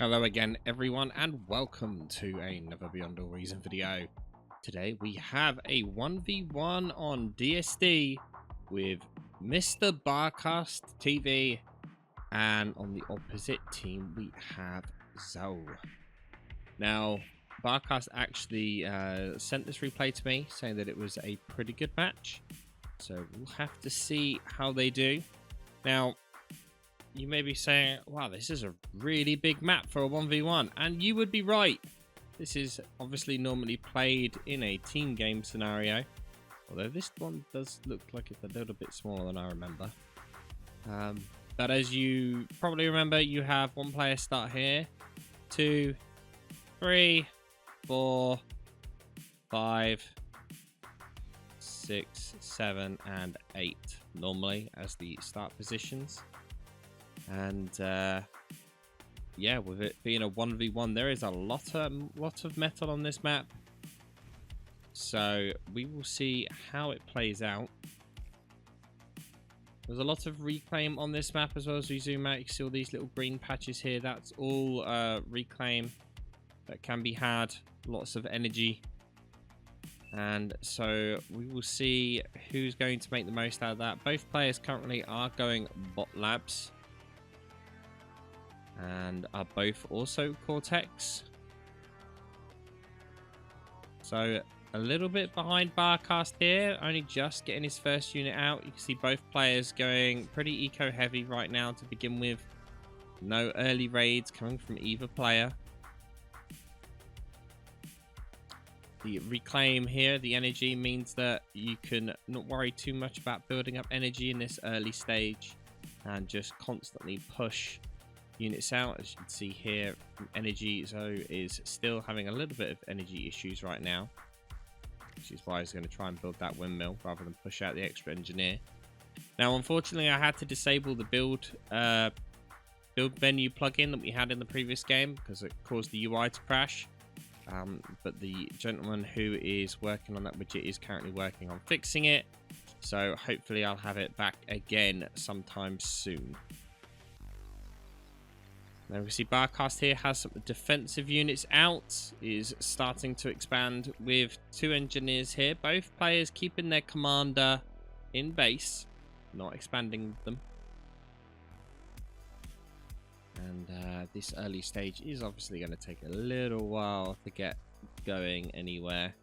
Hello again everyone and welcome to another Beyond All Reason video. Today we have a 1v1 on DSD with Mr. Barcast TV, and on the opposite team we have Zoe. Now Barcast actually sent this replay to me saying that it was a pretty good match, so we'll have to see how they do. Now you may be saying, wow, this is a really big map for a 1v1, and you would be right. This is obviously normally played in a team game scenario, although this one does look like it's a little bit smaller than I remember. But as you probably remember, you have one player start here, 2, 3, 4, 5, 6, 7, and 8 normally as the start positions. And yeah, with it being a 1v1, there is a lot of metal on this map, so we will see how it plays out. There's a lot of reclaim on this map as well. As we zoom out, you can see all these little green patches here. That's all reclaim that can be had. Lots of energy, and so we will see who's going to make the most out of that. Both players currently are going bot labs and are both also Cortex. So a little bit behind Barcast here, only just getting his first unit out. You can see both players going pretty eco heavy right now to begin with. No early raids coming from either player. The reclaim here, the energy, means that you can not worry too much about building up energy in this early stage and just constantly push units out. As you can see here, energy Zoe is still having a little bit of energy issues right now, which is why he's going to try and build that windmill rather than push out the extra engineer. Now unfortunately I had to disable the build menu plugin that we had in the previous game because it caused the UI to crash, but the gentleman who is working on that widget is currently working on fixing it, so hopefully I'll have it back again sometime soon. Now we see Barcast here has some defensive units out, is starting to expand with 2 engineers here. Both players keeping their commander in base, not expanding them. And this early stage is obviously going to take a little while to get going anywhere.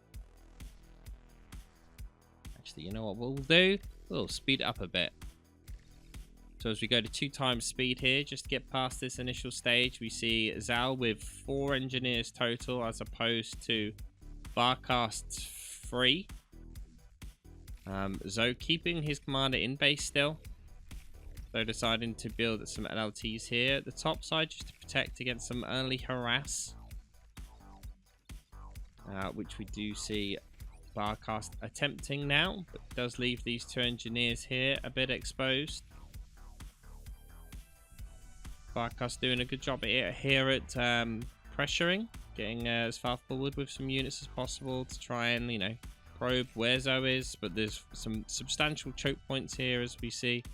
Actually, you know what we'll do? We'll speed it up a bit. So as we go to 2 times speed here, just to get past this initial stage, we see Zal with 4 engineers total as opposed to Barcast's 3. Zoe keeping his commander in base still. So deciding to build some LLTs here at the top side just to protect against some early harass. Which we do see Barcast attempting now, but does leave these 2 engineers here a bit exposed. Barcast doing a good job here at pressuring, getting as far forward with some units as possible to try and, you know, probe where Zoe is. But there's some substantial choke points here as we see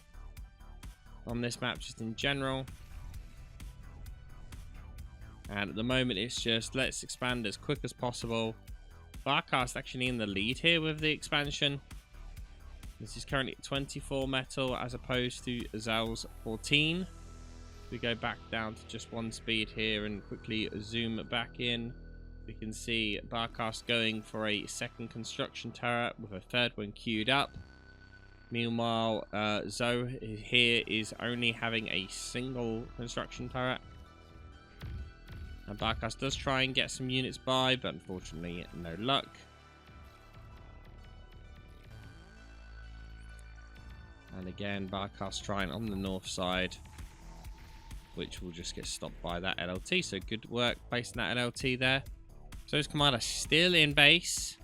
on this map just in general. And at the moment it's just let's expand as quick as possible. Barcast actually in the lead here with the expansion. This is currently at 24 metal as opposed to Zal's 14. We go back down to just 1 speed here and quickly zoom back in. We can see Barcast going for a 2nd construction turret with a 3rd one queued up. Meanwhile, Zoe here is only having a single construction turret. And Barcast does try and get some units by, but unfortunately no luck. And again, Barcast trying on the north side, which will just get stopped by that LLT. So good work placing that LLT there. So his commander still in base,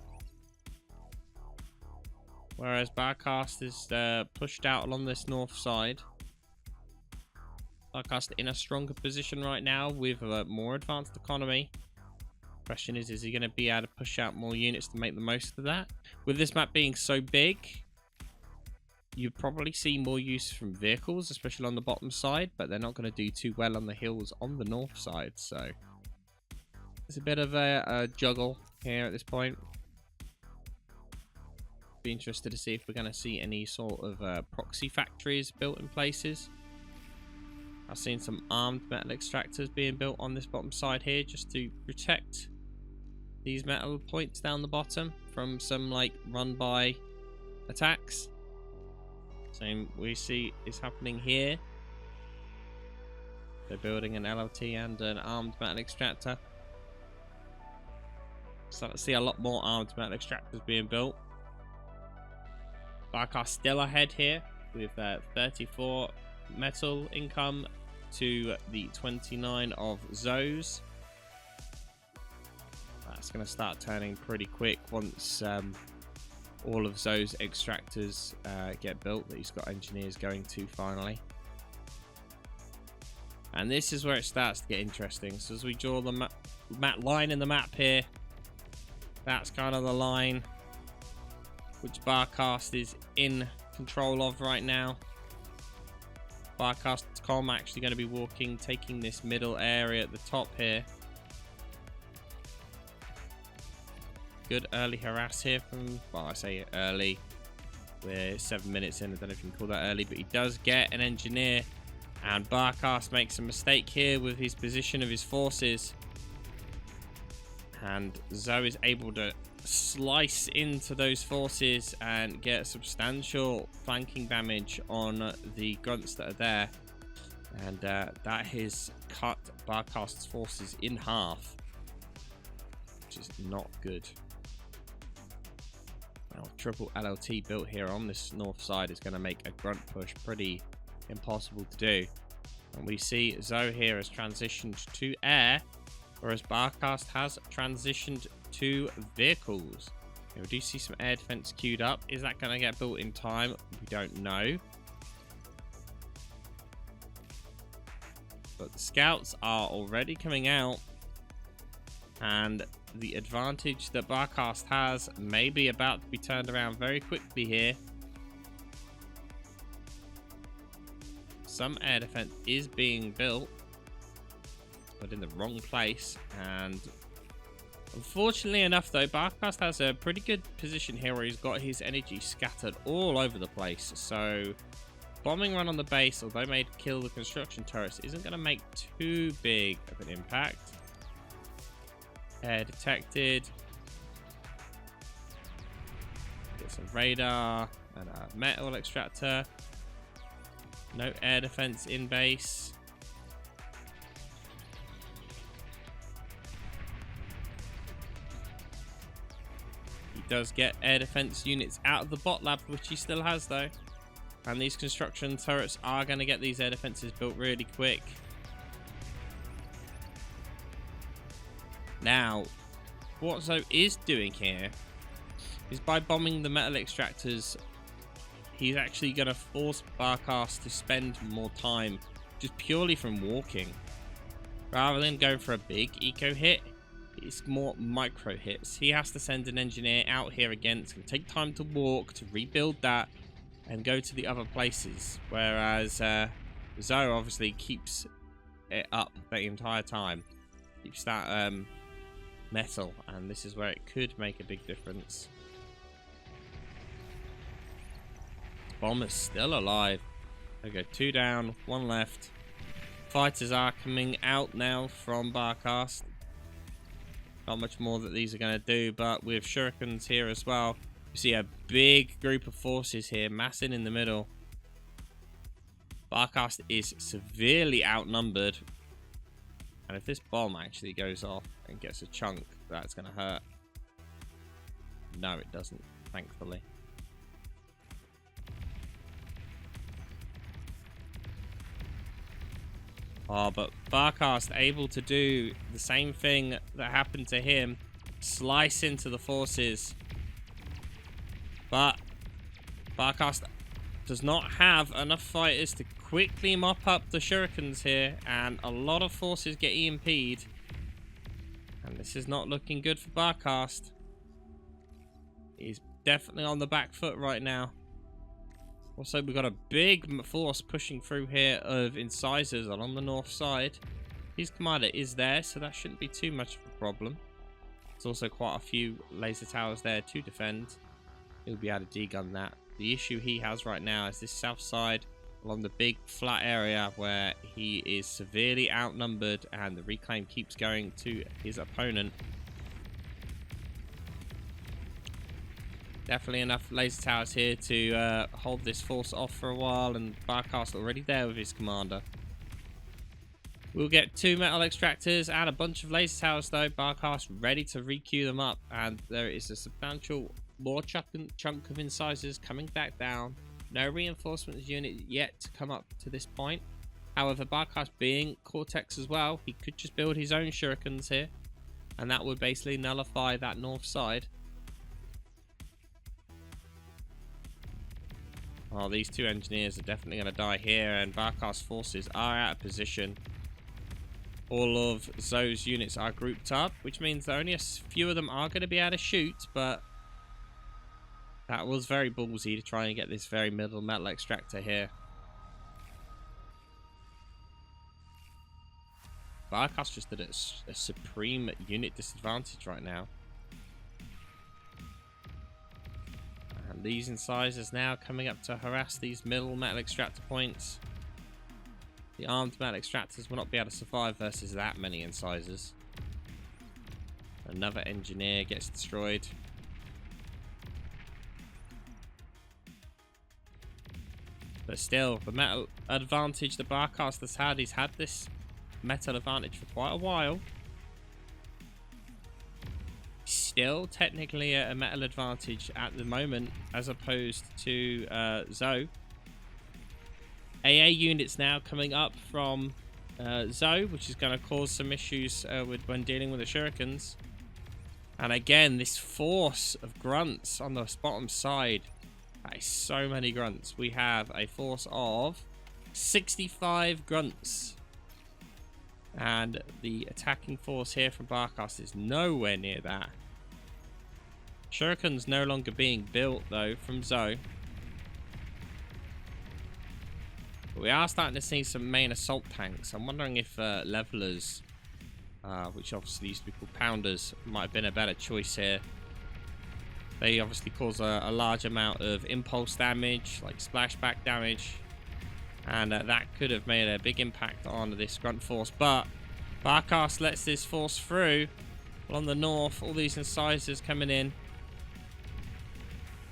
whereas Barcast is pushed out along this north side. Barcast in a stronger position right now with a more advanced economy. Question is he going to be able to push out more units to make the most of that? With this map being so big, you'd probably see more use from vehicles, especially on the bottom side, but they're not going to do too well on the hills on the north side. So it's a bit of a juggle here at this point. Be interested to see if we're going to see any sort of proxy factories built in places. I've seen some armed metal extractors being built on this bottom side here just to protect these metal points down the bottom from some like run by attacks. Same we see is happening here. They're building an LLT and an armed metal extractor. Start to see a lot more armed metal extractors being built. Barcast still ahead here with 34 metal income to the 29 of Zoe's. That's going to start turning pretty quick once all of Zoe's extractors get built that he's got engineers going to finally. And this is where it starts to get interesting. So as we draw the line in the map here, that's kind of the line which Barcast is in control of right now. Barcast.com actually going to be taking this middle area at the top here. Good early harass here from, well, I say early. We're 7 minutes in. I don't know if you can call that early, but he does get an engineer. And Barcast makes a mistake here with his position of his forces. And Zoe is able to slice into those forces and get substantial flanking damage on the grunts that are there. And that has cut Barcast's forces in half, which is not good. Now, triple LLT built here on this north side is going to make a grunt push pretty impossible to do. And we see Zoe here has transitioned to air, whereas Barcast has transitioned to vehicles. We do see some air defense queued up. Is that going to get built in time? We don't know. But the scouts are already coming out, and the advantage that Barcast has may be about to be turned around very quickly here. Some air defense is being built, but in the wrong place. And unfortunately enough, though, Barcast has a pretty good position here where he's got his energy scattered all over the place. So bombing run on the base, although may kill the construction turrets, isn't going to make too big of an impact. Air detected. Get some radar and a metal extractor. No air defense in base. He does get air defense units out of the bot lab, which he still has though. And these construction turrets are going to get these air defenses built really quick. Now, what Zoe is doing here is by bombing the metal extractors, he's actually going to force Barcast to spend more time just purely from walking. Rather than going for a big eco hit, it's more micro hits. He has to send an engineer out here again. It's going to take time to walk, to rebuild that, and go to the other places. Whereas Zoe obviously keeps it up the entire time. Keeps that metal, and this is where it could make a big difference. Bomber's still alive. There we go, 2 down, 1 left. Fighters are coming out now from Barcast. Not much more that these are going to do, but with shurikens here as well, you see a big group of forces here massing in the middle. Barcast is severely outnumbered, and if this bomb actually goes off and gets a chunk, that's going to hurt. No, it doesn't, thankfully. Oh, but Barcast able to do the same thing that happened to him. Slice into the forces. But Barcast does not have enough fighters to quickly mop up the shurikens here. And a lot of forces get EMP'd. And this is not looking good for Barcast. He's definitely on the back foot right now. Also, we've got a big force pushing through here of incisors along the north side. His commander is there, so that shouldn't be too much of a problem. There's also quite a few laser towers there to defend. He'll be able to degun that. The issue he has right now is this south side along the big flat area where he is severely outnumbered and the reclaim keeps going to his opponent. Definitely enough laser towers here to hold this force off for a while, and Barcast already there with his commander. We'll get 2 metal extractors and a bunch of laser towers though. Barcast ready to requeue them up, and there is a substantial more chunk of incisors coming back down. No reinforcements unit yet to come up to this point. However, Barcast being Cortex as well, he could just build his own shurikens here, and that would basically nullify that north side. Oh, these 2 engineers are definitely going to die here, and Barcast forces are out of position. All of Zoe's units are grouped up, which means that only a few of them are going to be able to shoot, but that was very ballsy to try and get this very middle metal extractor here. Barcast just at a supreme unit disadvantage right now. And these incisors now coming up to harass these middle metal extractor points. The armed metal extractors will not be able to survive versus that many incisors. Another engineer gets destroyed. But still, the metal advantage the Barcast has had, he's had this metal advantage for quite a while. Still technically a metal advantage at the moment as opposed to Zoe. AA units now coming up from Zoe, which is going to cause some issues when dealing with the shurikens. And again, this force of grunts on the bottom side. That is so many grunts. We have a force of 65 grunts. And the attacking force here from Barcast is nowhere near that. Shuriken's no longer being built, though, from Zoe. But we are starting to see some main assault tanks. I'm wondering if levelers, which obviously used to be called pounders, might have been a better choice here. They obviously cause a large amount of impulse damage, like splashback damage. And that could have made a big impact on this grunt force. But Barcast lets this force through. Along the north, all these incisors coming in.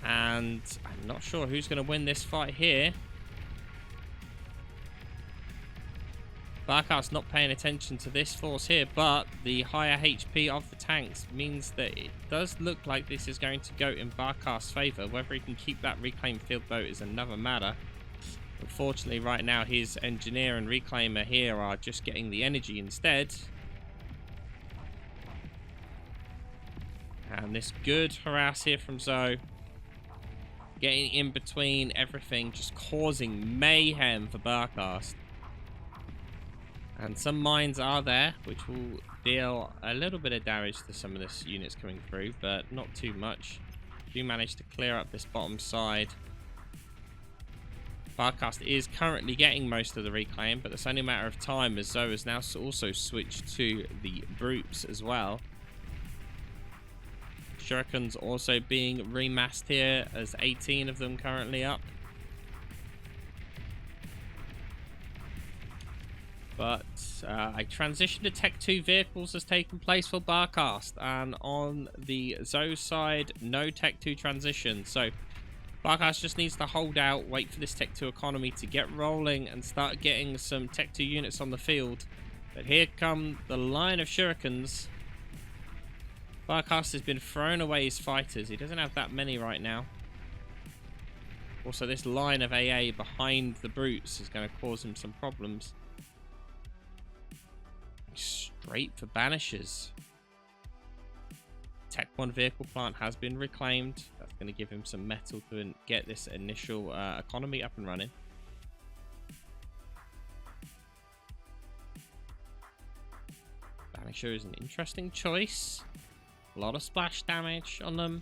And I'm not sure who's going to win this fight here. Barcast not paying attention to this force here, but the higher HP of the tanks means that it does look like this is going to go in Barcast's favour. Whether he can keep that reclaimed field boat is another matter. Unfortunately, right now, his engineer and reclaimer here are just getting the energy instead. And this good harass here from Zoe. Getting in between everything, just causing mayhem for Barcast. And some mines are there, which will deal a little bit of damage to some of this units coming through, but not too much. Do manage to clear up this bottom side. Barcast is currently getting most of the reclaim, but it's only a matter of time as Zoe has now also switched to the brutes as well. Shuriken's also being remassed here, as 18 of them currently up. But a transition to Tech 2 vehicles has taken place for Barcast, and on the Zoe side, no Tech 2 transition. So Barcast just needs to hold out, wait for this Tech 2 economy to get rolling and start getting some Tech 2 units on the field. But here come the line of shurikens. Barcast has been throwing away his fighters. He doesn't have that many right now. Also, this line of AA behind the brutes is going to cause him some problems. Straight for banishers. Tech 1 vehicle plant has been reclaimed. That's going to give him some metal to get this initial economy up and running. Banisher is an interesting choice. A lot of splash damage on them.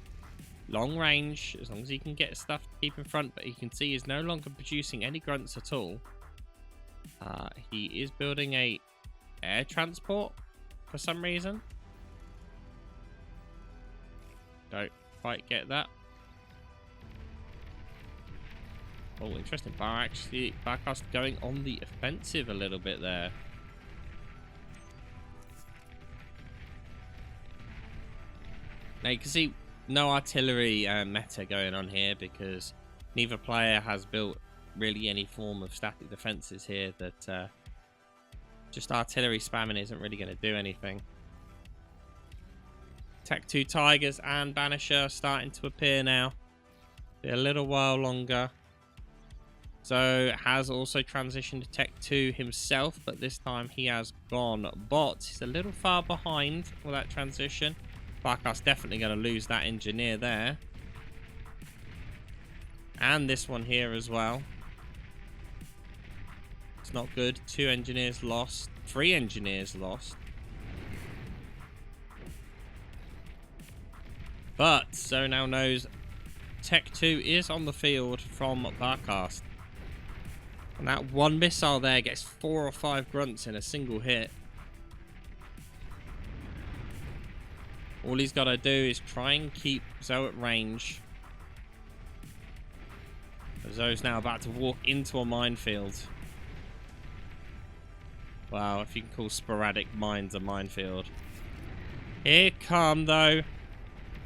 long range, as long as he can get stuff to keep in front. But you can see he's no longer producing any grunts at all. He is building a air transport for some reason. Don't quite get that. Oh, interesting. Barcast going on the offensive a little bit there. Now you can see no artillery meta going on here because neither player has built really any form of static defenses here. That just artillery spamming isn't really going to do anything. Tech 2 Tigers and Banisher are starting to appear now. Be a little while longer. So has also transitioned to Tech 2 himself, but this time he has gone bot. He's a little far behind with that transition. Barcast definitely going to lose that engineer there. And this one here as well. It's not good. 2 engineers lost. 3 engineers lost. But so now knows Tech 2 is on the field from Barcast. And that one missile there gets 4 or 5 grunts in a single hit. All he's got to do is try and keep Zoe at range. Zoe's now about to walk into a minefield. Wow, if you can call sporadic mines a minefield. Here come, though,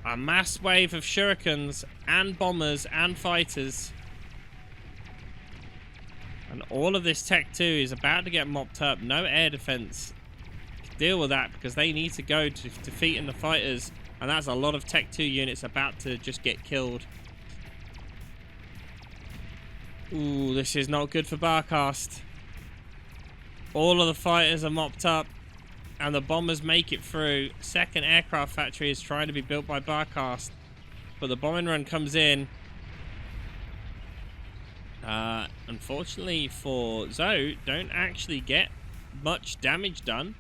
a mass wave of shurikens and bombers and fighters. And all of this Tech 2 is about to get mopped up. No air defense to deal with that because they need to go to defeating the fighters. And that's a lot of Tech 2 units about to just get killed. Ooh, this is not good for Barcast. All of the fighters are mopped up. And the bombers make it through. Second aircraft factory is trying to be built by Barcast. But the bombing run comes in. Unfortunately for Zoe, don't actually get much damage done.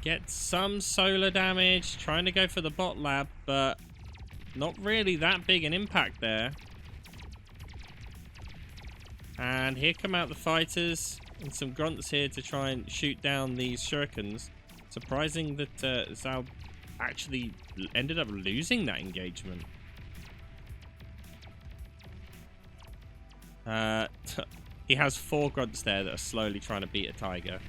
Get some solar damage, trying to go for the bot lab, but not really that big an impact there. And here come out the fighters and some grunts here to try and shoot down these shurikens. Surprising that Zhao actually ended up losing that engagement. He has 4 grunts there that are slowly trying to beat a tiger.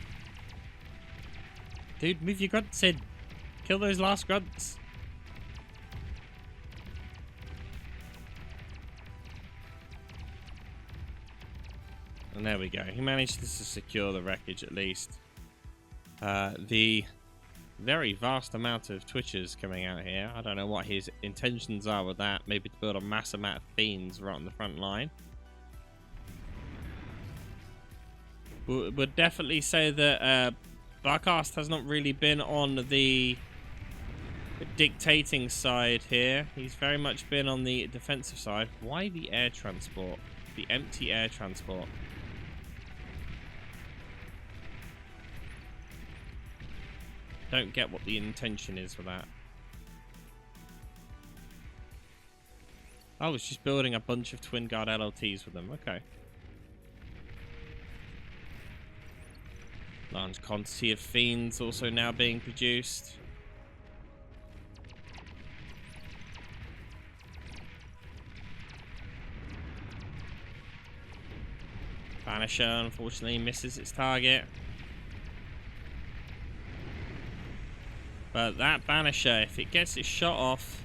Dude, move your grunts in. Kill those last grunts. And there we go. He managed to secure the wreckage at least. The very vast amount of Twitchers coming out here. I don't know what his intentions are with that. Maybe to build a mass amount of fiends right on the front line. Would definitely say that Barcast has not really been on the dictating side here. He's very much been on the defensive side. Why the air transport? The empty air transport. Don't get what the intention is for that. I was just building a bunch of twin guard LLTs with them. Okay. Large quantity of fiends also now being produced. Banisher unfortunately misses its target. But that Banisher, if it gets its shot off,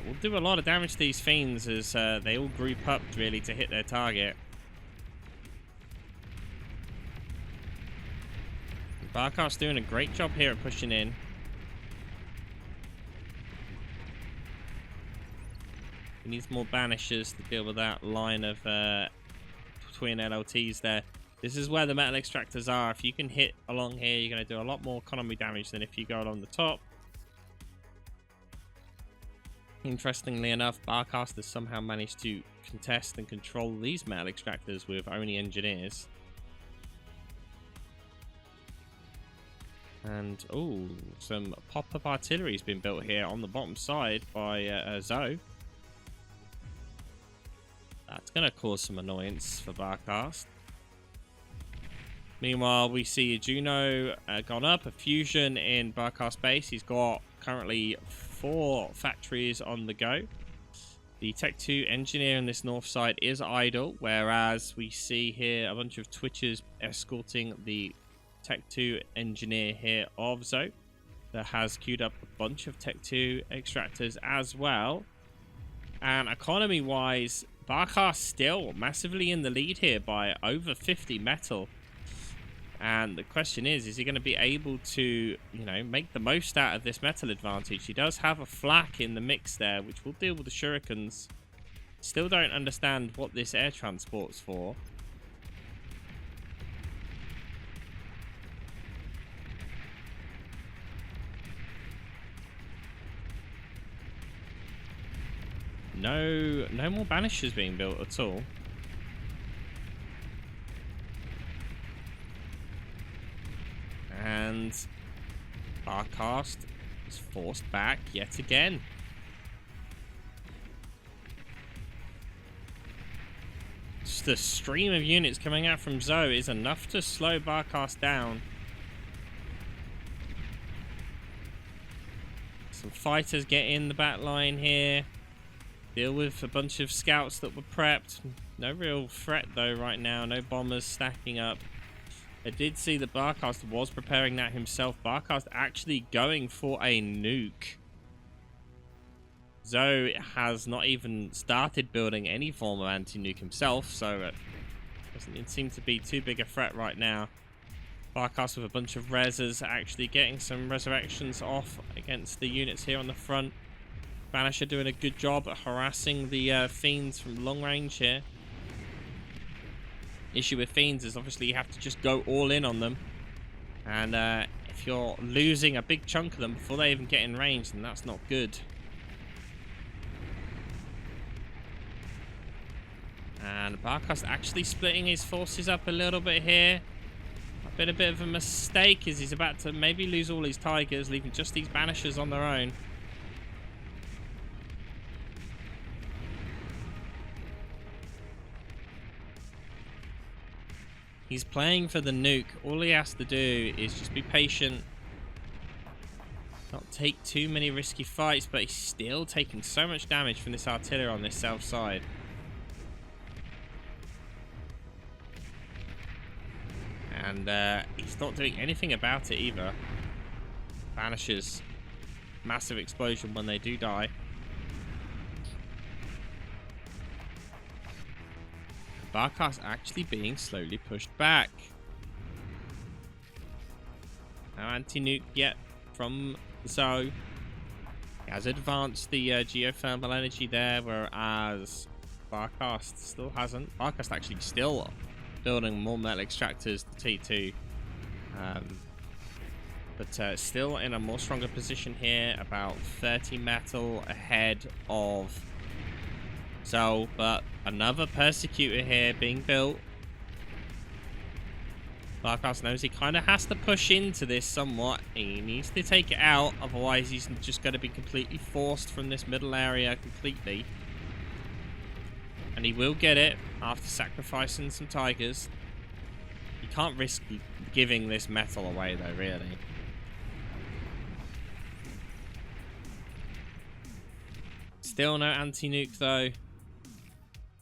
will do a lot of damage to these fiends as they all group up really to hit their target. Barcast's doing a great job here at pushing in. He needs more Banishers to deal with that line of twin LLTs there. This is where the metal extractors are. If you can hit along here, you're going to do a lot more economy damage than if you go along the top. Interestingly enough, Barcast has somehow managed to contest and control these metal extractors with only engineers. And, oh, some pop-up artillery has been built here on the bottom side by Zoe. That's going to cause some annoyance for Barcast. Meanwhile, we see a Juno gone up, a fusion in Barcast base. He's got currently 4 factories on the go. The Tech 2 engineer on this north side is idle, whereas we see here a bunch of Twitchers escorting the Tech 2 engineer here of Zoe that has queued up a bunch of Tech 2 extractors as well. And economy wise, Barcast still massively in the lead here by over 50 metal. And the question is he going to be able to, you know, make the most out of this metal advantage? He does have a flak in the mix there, which will deal with the shurikens. Still don't understand what this air transport's for. No more banishers being built at all. And Barcast is forced back yet again. Just the stream of units coming out from Zoe is enough to slow Barcast down. Some fighters get in the back line here. Deal with a bunch of scouts that were prepped. No real threat though right now. No bombers stacking up. I did see that Barcast was preparing that himself. Barcast actually going for a nuke. Zoe has not even started building any form of anti-nuke himself, so it doesn't seem to be too big a threat right now. Barcast with a bunch of reses actually getting some resurrections off against the units here on the front. Banisher doing a good job at harassing the fiends from long range here. Issue with fiends is obviously you have to just go all in on them, and if you're losing a big chunk of them before they even get in range, then that's not good. And Barcast actually splitting his forces up a little bit here. A bit of a mistake, as he's about to maybe lose all his tigers, leaving just these banishers on their own. He's playing for the nuke. All he has to do is just be patient. Not take too many risky fights, but he's still taking so much damage from this artillery on this south side. And he's not doing anything about it either. Banishers. Massive explosion when they do die. Barcast actually being slowly pushed back. No anti-nuke yet from Zoe. He has advanced the geothermal energy there, whereas Barcast still hasn't. Barcast actually still building more metal extractors to T2. But still in a more stronger position here, about 30 metal ahead of Zoe, but another Persecutor here being built. Barcast knows he kind of has to push into this somewhat. He needs to take it out, otherwise he's just going to be completely forced from this middle area completely. And he will get it after sacrificing some tigers. You can't risk giving this metal away though, really. Still no anti-nuke though.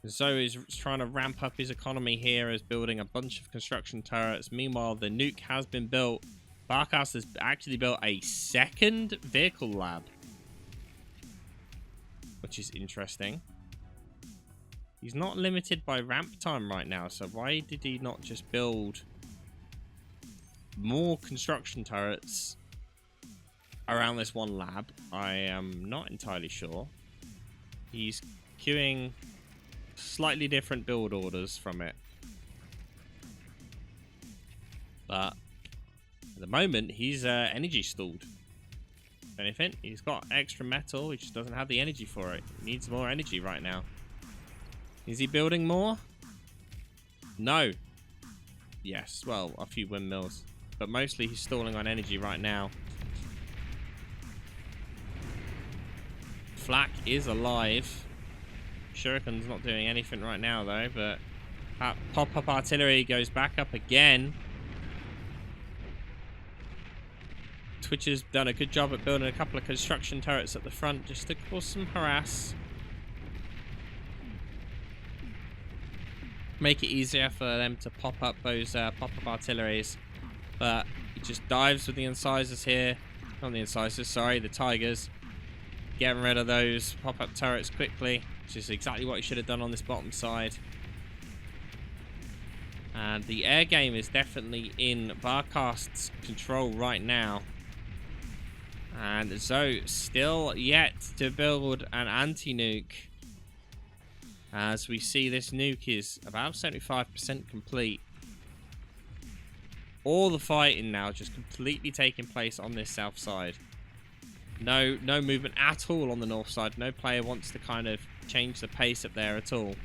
Zoe is trying to ramp up his economy here as building a bunch of construction turrets. Meanwhile, the nuke has been built. Barcast has actually built a second vehicle lab, which is interesting. He's not limited by ramp time right now, so why did he not just build more construction turrets around this one lab? I am not entirely sure. He's queuing slightly different build orders from it, but at the moment he's energy stalled. If anything, he's got extra metal, he just doesn't have the energy for it. He needs more energy right now. Is he building more? No. Yes, well, a few windmills. but mostly he's stalling on energy right now. Flak is alive. Shuriken's not doing anything right now, though, but that pop-up artillery goes back up again. Twitch has done a good job at building a couple of construction turrets at the front just to cause some harass. Make it easier for them to pop up those pop-up artilleries. But he just dives with the incisors here. Not the incisors, sorry, the tigers. Getting rid of those pop-up turrets quickly, which is exactly what he should have done on this bottom side. And the air game is definitely in Barcast's control right now. And Zoe still yet to build an anti-nuke. As we see, this nuke is about 75% complete. All the fighting now just completely taking place on this south side. No movement at all on the north side. No player wants to kind of change the pace up there at all.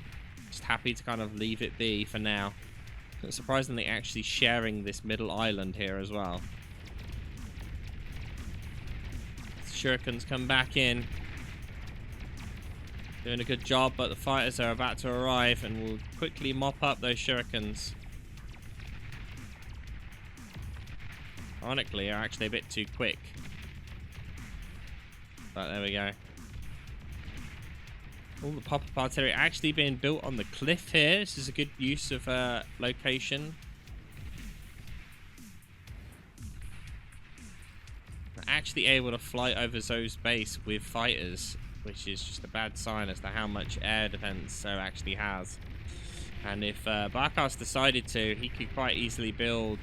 Just happy to kind of leave it be for now. Surprisingly, actually sharing this middle island here as well. Shurikens come back in. Doing a good job, but the fighters are about to arrive and will quickly mop up those shurikens. Ironically, are actually a bit too quick. But there we go. All the pop-up artillery actually being built on the cliff here. This is a good use of location. They're actually able to fly over Zoe's base with fighters, which is just a bad sign as to how much air defense Zoe actually has. And if Barcast decided to, he could quite easily build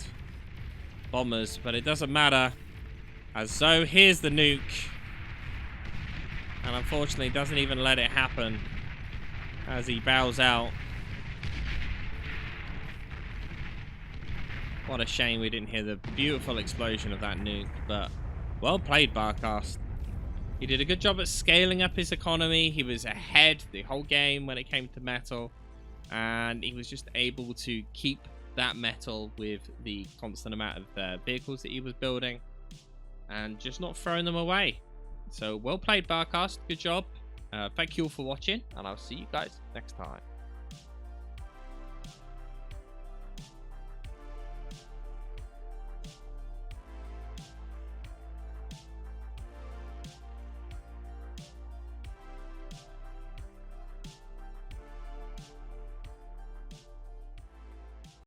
bombers, but it doesn't matter, as Zoe hears the nuke and unfortunately doesn't even let it happen as he bows out. What a shame we didn't hear the beautiful explosion of that nuke, but well played, Barcast. He did a good job at scaling up his economy. He was ahead the whole game when it came to metal, and he was just able to keep that metal with the constant amount of vehicles that he was building and just not throwing them away. So well played, Barcast. Good job. Thank you all for watching, and I'll see you guys next time.